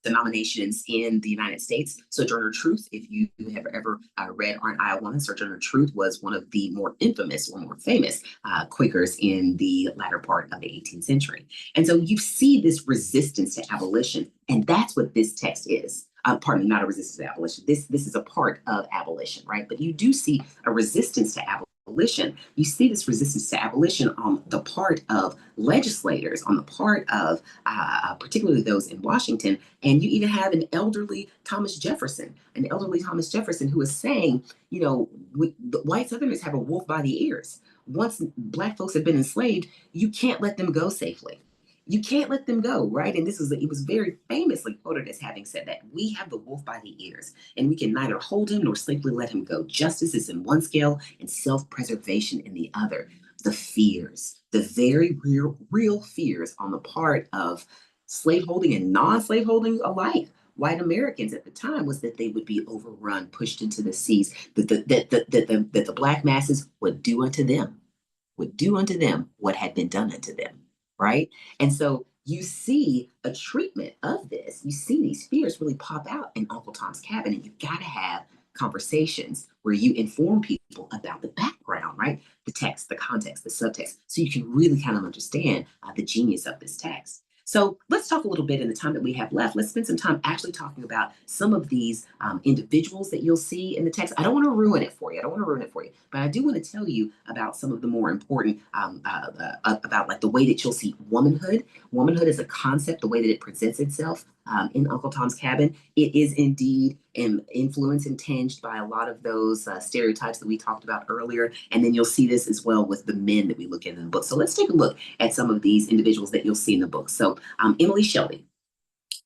denominations in the United States. Sojourner Truth, if you have ever read Aren't I a Woman, Sojourner Truth was one of the more infamous or more famous Quakers in the latter part of the 18th century. And so you see this resistance to abolition, and that's what this text is. Pardon me, not a resistance to abolition. This is a part of abolition, right? But you do see a resistance to abolition. You see this resistance to abolition on the part of legislators, on the part of particularly those in Washington. And you even have an elderly Thomas Jefferson who is saying, the white Southerners have a wolf by the ears. Once Black folks have been enslaved, you can't let them go safely. You can't let them go, right? And he was very famously quoted as having said that we have the wolf by the ears, and we can neither hold him nor safely let him go. Justice is in one scale and self-preservation in the other. The fears, the very real fears on the part of slaveholding and non-slaveholding alike, white Americans at the time, was that they would be overrun, pushed into the seas, that the Black masses would do unto them what had been done unto them, right? And so you see a treatment of this. You see these fears really pop out in Uncle Tom's Cabin, and you got to have conversations where you inform people about the background, right? The text, the context, the subtext, so you can really kind of understand the genius of this text. So let's talk a little bit in the time that we have left. Let's spend some time actually talking about some of these individuals that you'll see in the text. I don't want to ruin it for you. But I do want to tell you about some of the more important, about like the way that you'll see womanhood. Womanhood as a concept, the way that it presents itself in Uncle Tom's Cabin. It is indeed influenced and tinged by a lot of those stereotypes that we talked about earlier. And then you'll see this as well with the men that we look at in the book. So let's take a look at some of these individuals that you'll see in the book. So Emily Shelby.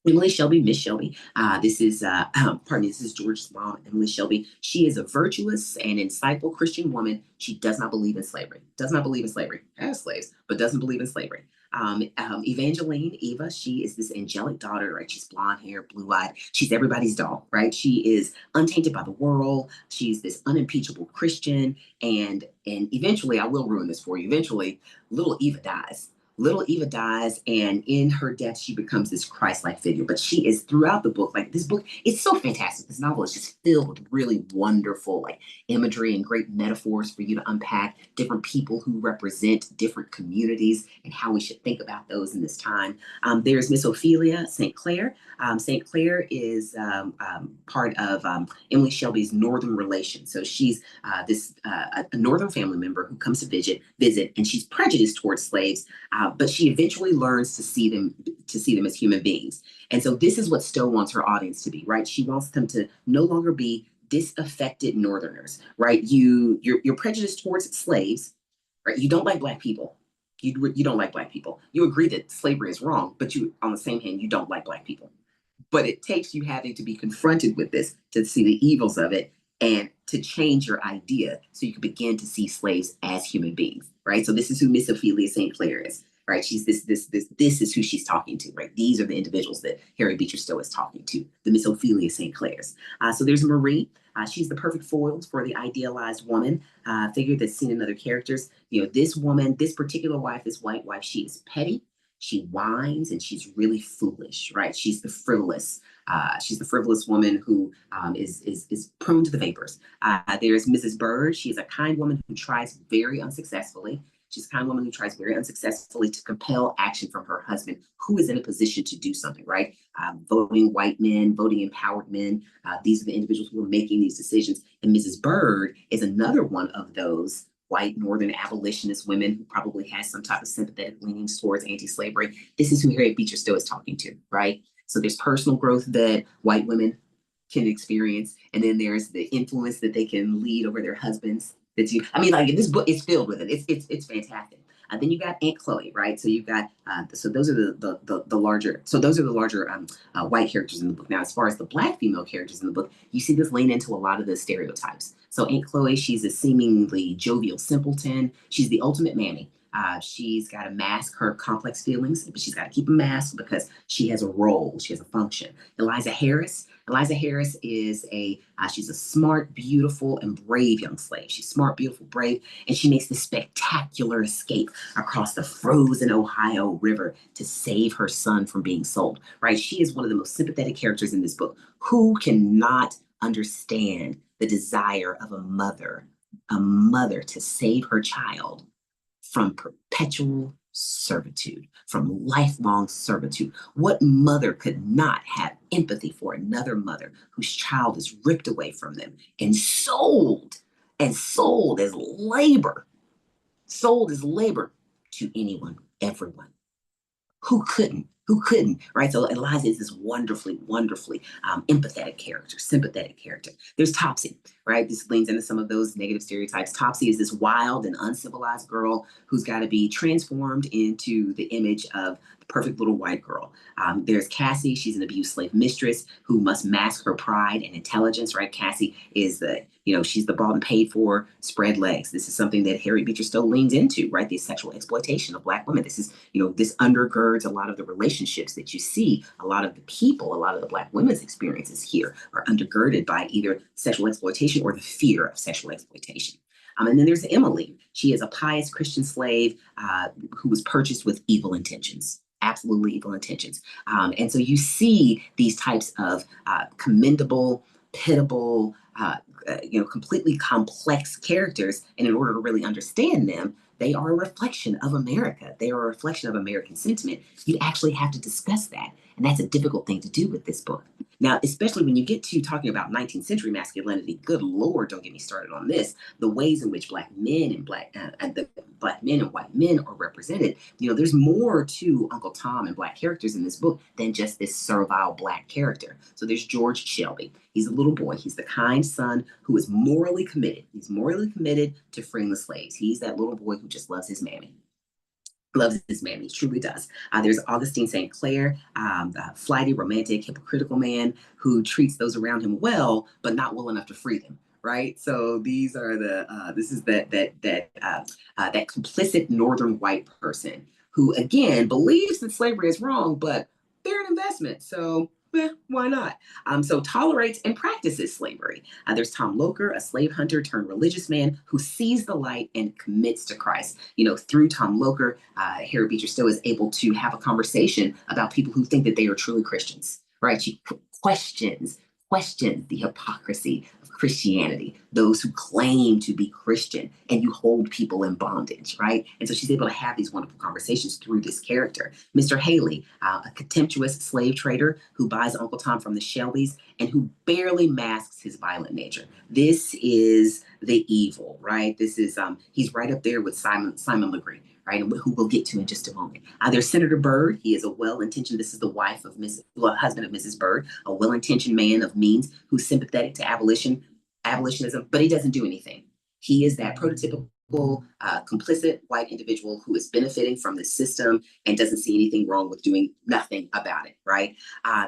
Emily Shelby, Miss Shelby. This is, pardon me, this is George's mom, Emily Shelby. She is a virtuous and insightful Christian woman. She does not believe in slavery. Does not believe in slavery. Has slaves, but doesn't believe in slavery. Evangeline Eva, she is this angelic daughter, right? She's blonde hair, blue eyed. She's everybody's doll, right? She is untainted by the world. She's this unimpeachable Christian, and eventually, I will ruin this for you. Eventually, little Eva dies. Little Eva dies, and in her death, she becomes this Christ-like figure. But she is throughout the book, like this book, it's so fantastic. This novel is just filled with really wonderful, like imagery and great metaphors for you to unpack different people who represent different communities and how we should think about those in this time. There's Miss Ophelia St. Clair. St. Clair is part of Emily Shelby's northern relation. So she's a northern family member who comes to visit, and she's prejudiced towards slaves, but she eventually learns to see them as human beings. And so this is what Stowe wants her audience to be, right? She wants them to no longer be disaffected Northerners, right? You're prejudiced towards slaves, right? You don't like Black people. You don't like Black people. You agree that slavery is wrong, but you, on the same hand, you don't like Black people. But it takes you having to be confronted with this to see the evils of it and to change your idea so you can begin to see slaves as human beings, right? So this is who Miss Ophelia St. Clair is, right? She's this is who she's talking to, right? These are the individuals that Harriet Beecher Stowe is talking to, the Miss Ophelia St. Clairs. So there's Marie. She's the perfect foil for the idealized woman figure that's seen in other characters. You know, this woman, this particular wife, this white wife, she is petty. She whines and she's really foolish, right? She's the frivolous woman who is prone to the vapors. There's Mrs. Bird. She's a kind woman who tries very unsuccessfully. She's a kind woman who tries very unsuccessfully to compel action from her husband, who is in a position to do something, right? Voting white men, voting empowered men. These are the individuals who are making these decisions. And Mrs. Bird is another one of those white Northern abolitionist women who probably has some type of sympathetic leanings towards anti-slavery. This is who Harriet Beecher Stowe is talking to, right? So there's personal growth that white women can experience, and then there's the influence that they can lead over their husbands. I mean, like this book is filled with it. It's fantastic. Then you got Aunt Chloe, right? So you've got so those are the larger white characters in the book. Now, as far as the Black female characters in the book, you see this lean into a lot of the stereotypes. So Aunt Chloe, she's a seemingly jovial simpleton. She's the ultimate mammy. She's got to mask her complex feelings, but she's got to keep a mask because she has a role, she has a function. Eliza Harris. Eliza Harris is she's a smart, beautiful, and brave young slave. She's smart, beautiful, brave, and she makes this spectacular escape across the frozen Ohio River to save her son from being sold, right? She is one of the most sympathetic characters in this book. Who cannot understand the desire of a mother to save her child from perpetual servitude, from lifelong servitude? What mother could not have empathy for another mother whose child is ripped away from them and sold sold as labor to anyone, everyone? Who couldn't, right? So Eliza is this wonderfully empathetic character, sympathetic character. There's Topsy, right? This leans into some of those negative stereotypes. Topsy is this wild and uncivilized girl who's got to be transformed into the image of the perfect little white girl. There's Cassie. She's an abused slave mistress who must mask her pride and intelligence, right? Cassie is she's the bought and paid for spread legs. This is something that Harriet Beecher Stowe leans into, right? The sexual exploitation of Black women. This is, this undergirds a lot of the relationships that you see. A lot of the Black women's experiences here are undergirded by either sexual exploitation or the fear of sexual exploitation. And then there's Emily. She is a pious Christian slave who was purchased with evil intentions. Absolutely evil intentions. And so you see these types of commendable, pitiable, completely complex characters. And in order to really understand them, they are a reflection of America. They are a reflection of American sentiment. You actually have to discuss that. And that's a difficult thing to do with this book. Now, especially when you get to talking about 19th century masculinity, good Lord, don't get me started on this. The ways in which black men and the black men and white men are represented. There's more to Uncle Tom and black characters in this book than just this servile black character. So there's George Shelby. He's a little boy. He's the kind son who is morally committed. He's morally committed to freeing the slaves. He's that little boy who just loves his mammy. Loves his mammy, truly does. There's Augustine St. Clair, the flighty, romantic, hypocritical man who treats those around him well, but not well enough to free them. Right. So these are this is that complicit northern white person who again believes that slavery is wrong, but they're an investment. So why not? So tolerates and practices slavery. There's Tom Loker, a slave hunter turned religious man who sees the light and commits to Christ. Through Tom Loker, Harriet Beecher Stowe is able to have a conversation about people who think that they are truly Christians, right? She questions the hypocrisy of Christianity, those who claim to be Christian, and you hold people in bondage, right? And so she's able to have these wonderful conversations through this character. Mr. Haley, a contemptuous slave trader who buys Uncle Tom from the Shelbys and who barely masks his violent nature. This is the evil, right? This is he's right up there with Simon Legree, right? Who we'll get to in just a moment. There's Senator Byrd. He is a well-intentioned, this is the wife of husband of Mrs. Byrd, a well-intentioned man of means who's sympathetic to abolitionism, but he doesn't do anything. He is that prototypical complicit white individual who is benefiting from the system and doesn't see anything wrong with doing nothing about it, right?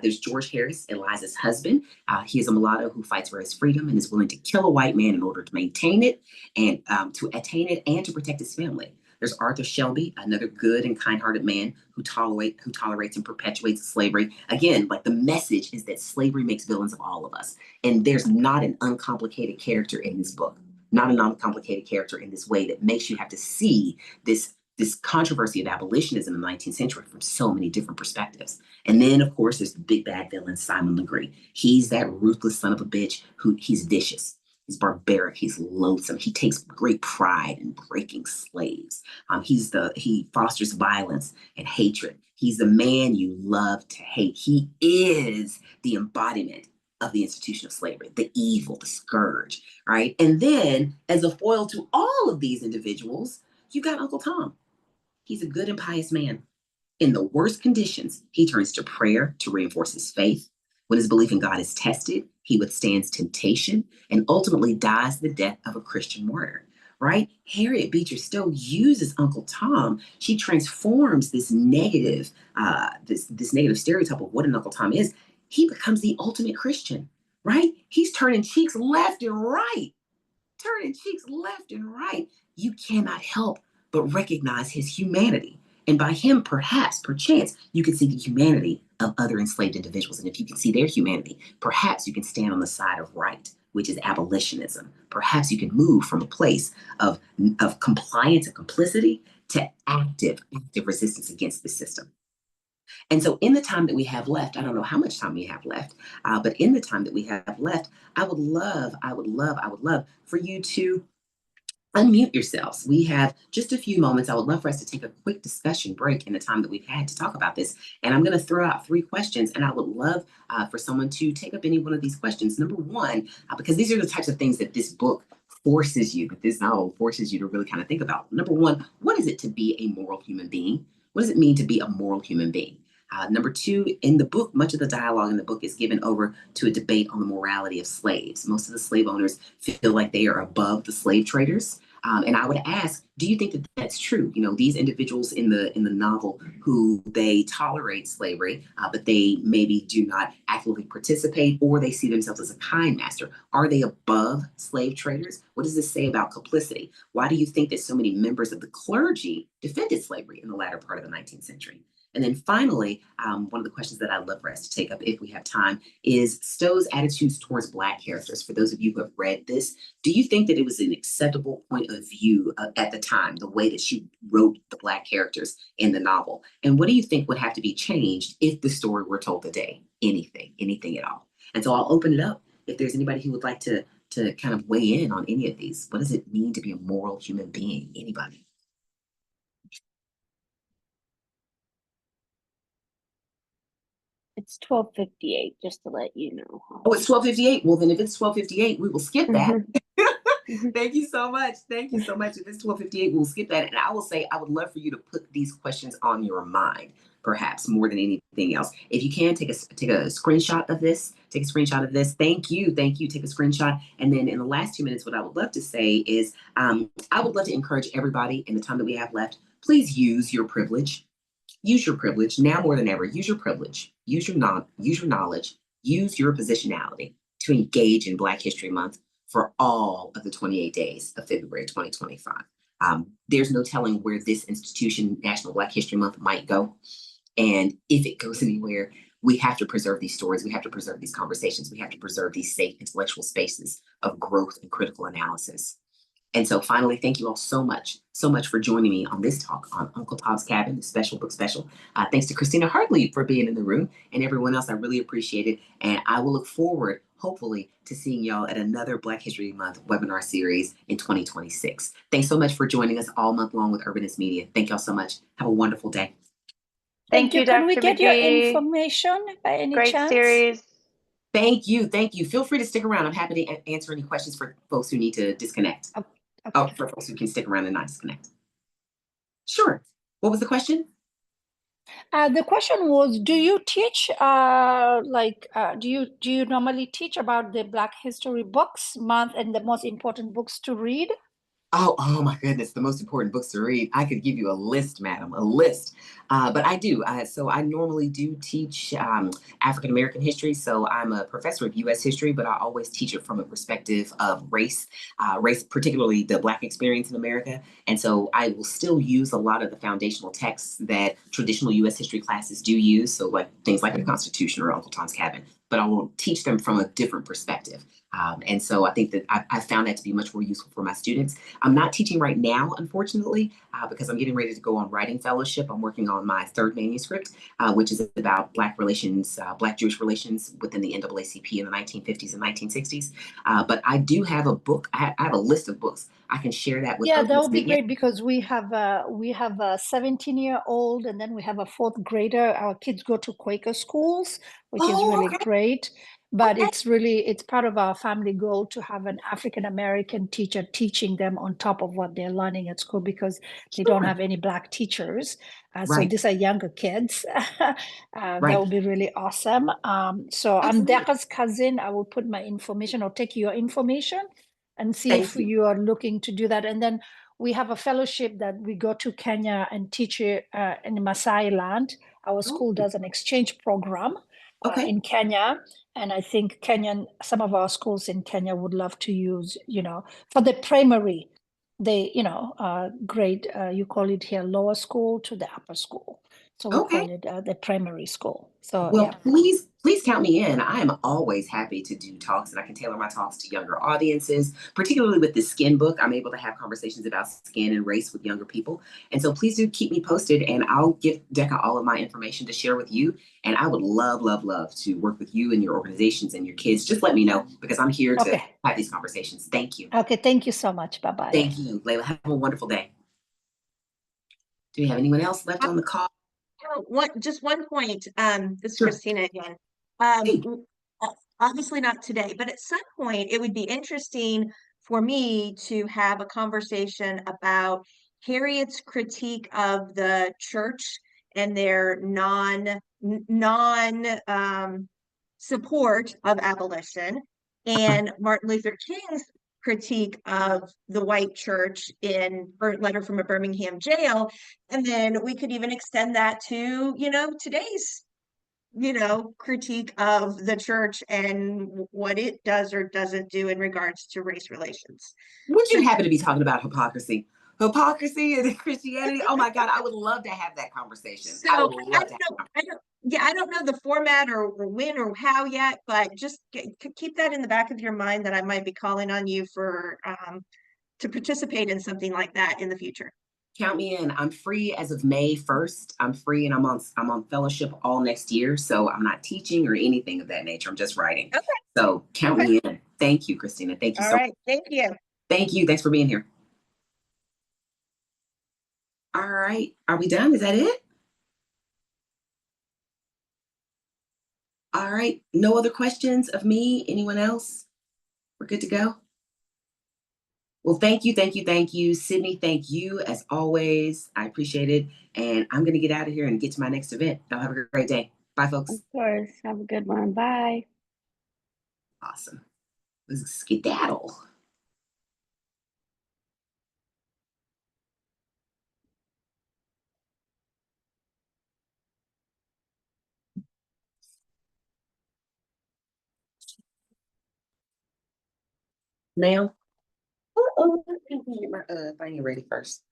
There's George Harris, Eliza's husband. He is a mulatto who fights for his freedom and is willing to kill a white man in order to maintain it and to attain it and to protect his family. There's Arthur Shelby, another good and kind-hearted man who tolerates and perpetuates slavery. Again, like the message is that slavery makes villains of all of us. And there's not an uncomplicated character in this book, not an uncomplicated character in this way that makes you have to see this controversy of abolitionism in the 19th century from so many different perspectives. And then, of course, there's the big bad villain, Simon Legree. He's that ruthless son of a bitch he's vicious. He's barbaric. He's loathsome. He takes great pride in breaking slaves. He fosters violence and hatred. He's the man you love to hate. He is the embodiment of the institution of slavery, the evil, the scourge, right? And then, as a foil to all of these individuals, you got Uncle Tom. He's a good and pious man. In the worst conditions, he turns to prayer to reinforce his faith. When his belief in God is tested, he withstands temptation and ultimately dies the death of a Christian martyr. Right? Harriet Beecher Stowe uses Uncle Tom. She transforms this negative, this negative stereotype of what an Uncle Tom is. He becomes the ultimate Christian. Right? He's turning cheeks left and right. Turning cheeks left and right. You cannot help but recognize his humanity. And by him, perchance, you can see the humanity of other enslaved individuals. And if you can see their humanity, perhaps you can stand on the side of right, which is abolitionism. Perhaps you can move from a place of compliance and complicity to active resistance against the system. And so, in the time that we have left, I don't know how much time we have left, but in the time that we have left, I would love for you to unmute yourselves. We have just a few moments. I would love for us to take a quick discussion break in the time that we've had to talk about this. And I'm going to throw out 3 questions, and I would love for someone to take up any one of these questions. Number one, because these are the types of things that this book that this novel forces you to really kind of think about. Number one, what is it to be a moral human being? What does it mean to be a moral human being? Number 2, in the book, much of the dialogue in the book is given over to a debate on the morality of slaves. Most of the slave owners feel like they are above the slave traders. And I would ask, do you think that that's true? These individuals in the novel who they tolerate slavery, but they maybe do not actively participate, or they see themselves as a kind master. Are they above slave traders? What does this say about complicity? Why do you think that so many members of the clergy defended slavery in the latter part of the 19th century? And then finally, one of the questions that I'd love for us to take up if we have time is Stowe's attitudes towards Black characters. For those of you who have read this, do you think that it was an acceptable point of view at the time, the way that she wrote the Black characters in the novel? And what do you think would have to be changed if the story were told today? Anything at all. And so I'll open it up. If there's anybody who would like to kind of weigh in on any of these, what does it mean to be a moral human being? Anybody? It's 12:58, just to let you know. Oh, it's 12:58. Well, then if it's 12:58, we will skip that. Mhm. Thank you so much. Thank you so much. If it's 12:58, we'll skip that. And I will say, I would love for you to put these questions on your mind, perhaps more than anything else. If you can, take a screenshot of this. Take a screenshot of this. Thank you. Thank you. Take a screenshot. And then in the last 2 minutes, what I would love to say is, I would love to encourage everybody in the time that we have left, please use your privilege. Use your privilege now more than ever. Use your privilege. Use your knowledge. Use your positionality to engage in Black History Month for all of the 28 days of February 2025. There's no telling where this institution, National Black History Month, might go. And if it goes anywhere, we have to preserve these stories. We have to preserve these conversations. We have to preserve these safe intellectual spaces of growth and critical analysis. And so finally, thank you all so much for joining me on this talk on Uncle Tom's Cabin, the special book special. Thanks to Christina Hartley for being in the room and everyone else. I really appreciate it. And I will look forward, hopefully, to seeing y'all at another Black History Month webinar series in 2026. Thanks so much for joining us all month long with Urbanist Media. Thank y'all so much. Have a wonderful day. Thank you. Can we Dr. get your McGee. information by any Great chance? series. Thank you. Thank you. Feel free to stick around. I'm happy to answer any questions for folks who need to disconnect. Okay. Oh, for folks who can stick around and not disconnect. Sure. What was the question? The question was, do you teach, do you normally teach about the Black History Books Month and the most important books to read? Oh my goodness, the most important books to read. I could give you a list, madam, a list. But I do. So I normally do teach African American history. So I'm a professor of U.S. history, but I always teach it from a perspective of race, particularly the Black experience in America. And so I will still use a lot of the foundational texts that traditional U.S. history classes do use. So like things like the Constitution or Uncle Tom's Cabin, but I will teach them from a different perspective. And so I think that I found that to be much more useful for my students. I'm not teaching right now, unfortunately, because I'm getting ready to go on writing fellowship. I'm working on my third manuscript, which is about Black relations, Black Jewish relations within the NAACP in the 1950s and 1960s. But I do have a book. I have a list of books. I can share that with. Yeah, that would be great because we have a 17-year-old and then we have a fourth grader. Our kids go to Quaker schools, which is really great. But it's part of our family goal to have an African American teacher teaching them on top of what they're learning at school because they don't have any Black teachers. So these are younger kids. That would be really awesome. So I'm Deka's cousin. I will put my information or take your information and see if you are looking to do that. And then we have a fellowship that we go to Kenya and teach in Maasai land. Our school does an exchange program in Kenya. And I think some of our schools in Kenya would love to use, for the primary, grade, you call it here lower school to the upper school. So we call it the primary school. So please count me in. I am always happy to do talks, and I can tailor my talks to younger audiences, particularly with the skin book. I'm able to have conversations about skin and race with younger people. And so please do keep me posted, and I'll give Deka all of my information to share with you. And I would love, love, love to work with you and your organizations and your kids. Just let me know because I'm here to have these conversations. Thank you. Okay, thank you so much. Bye-bye. Thank you, Layla. Have a wonderful day. Do we have anyone else left on the call? Just one point. This is Christina again. Obviously not today, but at some point it would be interesting for me to have a conversation about Harriet's critique of the church and their non support of abolition, and Martin Luther King's critique of the white church in Letter from a Birmingham Jail. And then we could even extend that to, today's, critique of the church and what it does or doesn't do in regards to race relations. Would you happen to be talking about hypocrisy and Christianity? Oh my God, I would love to have that conversation. So I don't know the format or when or how yet, but just keep that in the back of your mind that I might be calling on you for to participate in something like that in the future. Count me in. I'm free as of May 1st. I'm free and I'm on fellowship all next year. So I'm not teaching or anything of that nature. I'm just writing. Okay. So count me in. Thank you, Christina. Thank you so much. All right. Thank you. Thank you. Thanks for being here. All right. Are we done? Is that it? All right. No other questions of me? Anyone else? We're good to go. Well, thank you, thank you, thank you. Sydney, thank you as always. I appreciate it. And I'm going to get out of here and get to my next event. Y'all have a great day. Bye, Of folks. course. Have a good one. Bye. Awesome. Let's skedaddle. Now, get my thing ready first.